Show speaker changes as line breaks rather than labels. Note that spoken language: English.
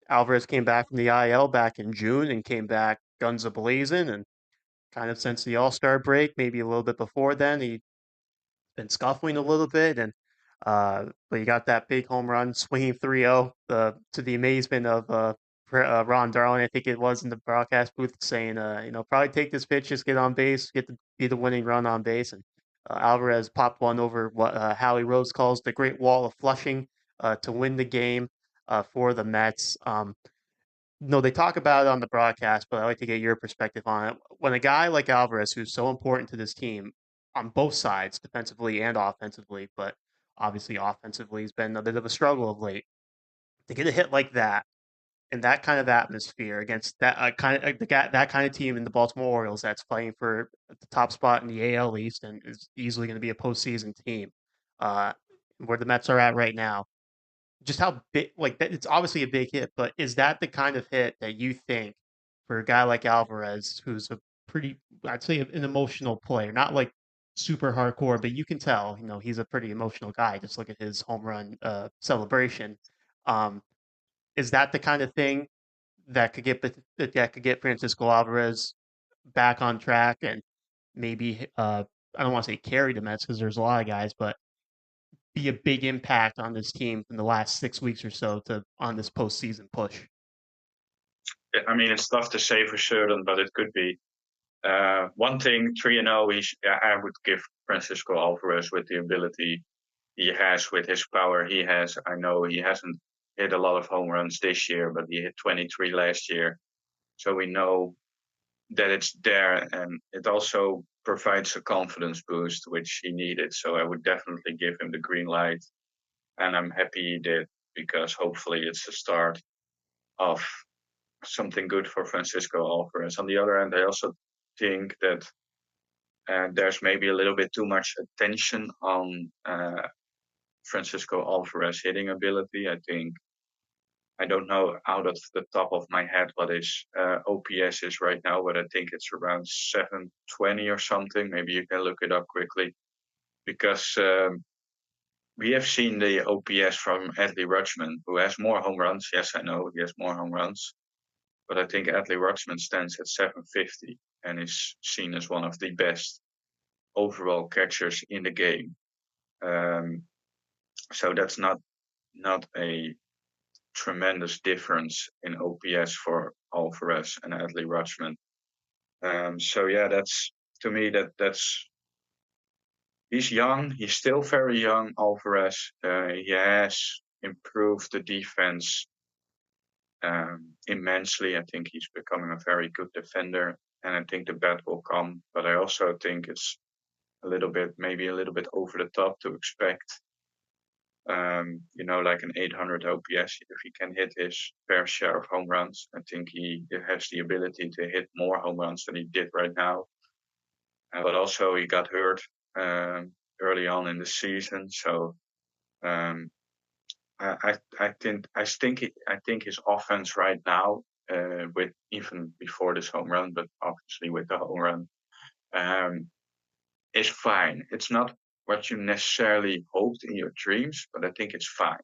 Alvarez came back from the IL back in June and came back guns a-blazing, and kind of since the All-Star break, maybe a little bit before then, he'd been scuffling a little bit, and but he got that big home run, swinging 3-0, to the amazement of Ron Darling, I think it was in the broadcast booth, saying, probably take this pitch, just get on base, be the winning run on base, and Alvarez popped one over what Howie Rose calls the Great Wall of Flushing to win the game for the Mets. No, they talk about it on the broadcast, but I like to get your perspective on it. When a guy like Alvarez, who's so important to this team on both sides, defensively and offensively, but obviously offensively has been a bit of a struggle of late, to get a hit like that in that kind of atmosphere against that kind of team in the Baltimore Orioles that's playing for the top spot in the AL East and is easily going to be a postseason team, uh, where the Mets are at right now, just how big, like that, it's obviously a big hit, but is that the kind of hit that you think for a guy like Alvarez, who's a pretty, I'd say, an emotional player, not like super hardcore, but you can tell, he's a pretty emotional guy. Just look at his home run celebration. Um, is that the kind of thing that could get Francisco Alvarez back on track and maybe I don't want to say carry the Mets because there's a lot of guys, but be a big impact on this team in the last 6 weeks or so to on this postseason push.
I mean, it's tough to say for certain, but it could be. One thing, 3-0, I would give Francisco Alvarez with the ability he has, with his power he has. I know he hasn't hit a lot of home runs this year, but he hit 23 last year. So we know that it's there, and it also provides a confidence boost, which he needed. So I would definitely give him the green light, and I'm happy he did, because hopefully it's the start of something good for Francisco Alvarez. On the other hand, I also think that there's maybe a little bit too much attention on Francisco Alvarez hitting ability. I don't know out of the top of my head what his OPS is right now, but I think it's around 720 or something. Maybe you can look it up quickly, because we have seen the OPS from Adley Rutschman, who has more home runs. Yes, I know he has more home runs, but I think Adley Rutschman stands at 750 and is seen as one of the best overall catchers in the game. Um, so that's not a tremendous difference in OPS for Alvarez and Adley Rutschman. So yeah, that's to me that's he's young. He's still very young, Alvarez. He has improved the defense immensely. I think he's becoming a very good defender, and I think the bat will come. But I also think it's maybe a little bit over the top to expect, like an 800 OPS if he can hit his fair share of home runs. I think he has the ability to hit more home runs than he did right now. But also he got hurt early on in the season, so um, I think his offense right now, with even before this home run, but obviously with the home run, um, is fine. It's not what you necessarily hoped in your dreams, but I think it's fine.